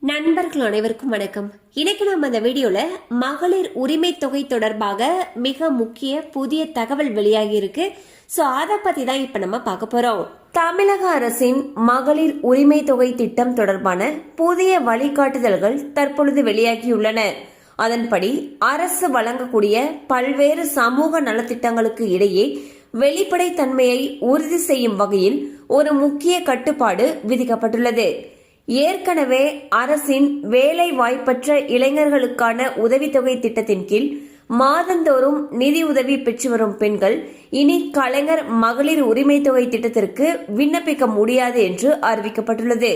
நண்பர்கள் அனைவருக்கும் வணக்கம். இன்னைக்கு நம்ம இந்த வீடியோல மகளிர் உரிமை தொகை தொடர்பாக மிக முக்கிய புதிய தகவல் வெளியாகி இருக்கு. சோ அதை பத்தி தான் இப்ப நம்ம பார்க்க போறோம். தமிழக அரசின் மகளிர் உரிமை தொகை திட்டம் தொடர்பான புதிய வழிகாட்டுதல்கள் தற்பொழுது வெளியாகியுள்ளன. அதன்படி அரசு வழங்கக்கூடிய பல்வேறு சமூக நலத்திட்டங்களுக்கு இடையே வெளிப்படைத்தன்மையை உறுதி செய்யும் வகையில் ஒரு முக்கிய கட்டுப்பாடு விதிக்கப்பட்டுள்ளது. ஏற்கனவே அரசின் வேலை வாய்ப்பற்ற இளைஞர்களுக்கான உதவித்தொகை திட்டத்தின் கீழ் மாதந்தோறும் நிதி உதவி பெற்று வரும் பெண்கள் இனி கலைஞர் மகளிர் உரிமை தொகை திட்டத்திற்கு விண்ணப்பிக்க முடியாது என்று அறிவிக்கப்பட்டுள்ளது.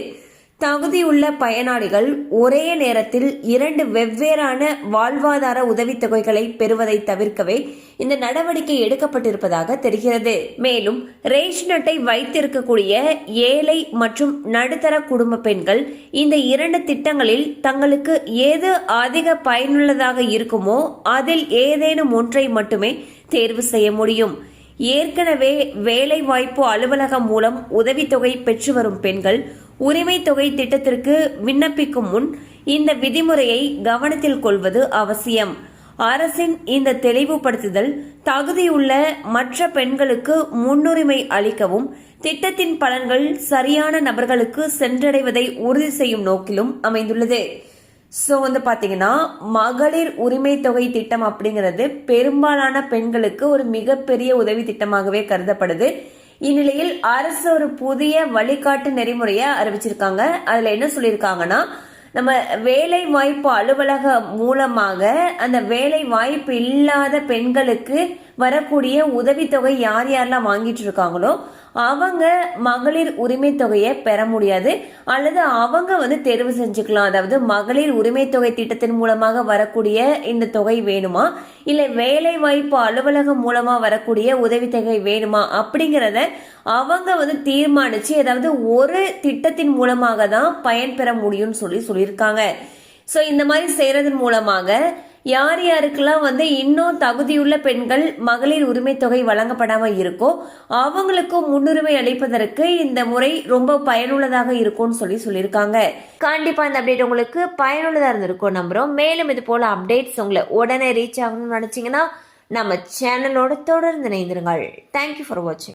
தகுதியுள்ள பயனாளிகள் ஒரே நேரத்தில் 2 வெவ்வேறான வாழ்வாதார உதவித்தொகைகளை பெறுவதை தவிர்க்கவே இந்த நடவடிக்கை எடுக்கப்பட்டிருப்பதாக தெரிகிறது. மேலும் ரேஷன் அட்டை வைத்திருக்கக்கூடிய ஏழை மற்றும் நடுத்தர குடும்ப பெண்கள் இந்த 2 திட்டங்களில் தங்களுக்கு எது அதிக பயனுள்ளதாக இருக்குமோ அதில் ஏதேனும் ஒன்றை மட்டுமே தேர்வு செய்ய முடியும். ஏற்கனவே வேலை வாய்ப்பு அலுவலகம் மூலம் உதவித்தொகை பெற்று வரும் பெண்கள் உரிமை தொகை திட்டத்திற்கு விண்ணப்பிக்கும் முன் இந்த விதிமுறையை கவனத்தில் கொள்வது அவசியம். அரசின் இந்த தெளிவுபடுத்துதல் தகுதியுள்ள மற்ற பெண்களுக்கு முன்னுரிமை அளிக்கவும் திட்டத்தின் பலன்கள் சரியான நபர்களுக்கு சென்றடைவதை உறுதி செய்யும் நோக்கிலும் அமைந்துள்ளது. ஸோ பாத்தீங்கன்னா மகளிர் உரிமை தொகை திட்டம் அப்படிங்கிறது பெரும்பாலான பெண்களுக்கு ஒரு மிகப்பெரிய உதவி திட்டமாகவே கருதப்படுது. இந்நிலையில் அரசு ஒரு புதிய வழிகாட்டு நெறிமுறையை அறிவிச்சிருக்காங்க. அதுல என்ன சொல்லியிருக்காங்கன்னா, நம்ம வேலை வாய்ப்பு அலுவலகம் மூலமாக அந்த வேலை வாய்ப்பு இல்லாத பெண்களுக்கு வரக்கூடிய உதவித்தொகை யார் யாரெல்லாம் வாங்கிட்டு இருக்காங்களோ அவங்க மகளிர் உரிமை தொகையை பெற முடியாது, அல்லது அவங்க தேர்வு செஞ்சுக்கலாம். அதாவது மகளிர் உரிமை தொகை திட்டத்தின் மூலமாக வரக்கூடிய இந்த தொகை வேணுமா, இல்ல வேலை வாய்ப்பு அலுவலகம் மூலமா வரக்கூடிய உதவித்தொகை வேணுமா அப்படிங்கறத அவங்க தீர்மானிச்சு, அதாவது ஒரு திட்டத்தின் மூலமாக தான் பயன்பெற முடியும்னு சொல்லியிருக்காங்க. சோ இந்த மாதிரி செய்யறதன் மூலமாக யார் யாருக்கெல்லாம் இன்னும் தகுதியுள்ள பெண்கள் மகளிர் உரிமை தொகை வழங்கப்படாம இருக்கோ அவங்களுக்கும் முன்னுரிமை அளிப்பதற்கு இந்த முறை ரொம்ப பயனுள்ளதாக இருக்கும்னு சொல்லியிருக்காங்க. கண்டிப்பா இந்த அப்டேட் உங்களுக்கு பயனுள்ளதா இருந்திருக்கும் நம்புறோம். மேலும் இது போல அப்டேட்ஸ் உங்களை உடனே ரீச் ஆகணும்னு நினைச்சீங்கன்னா நம்ம சேனலோட தொடர்ந்து இணைந்திருங்கள். தேங்க்யூ ஃபார் வாட்சிங்.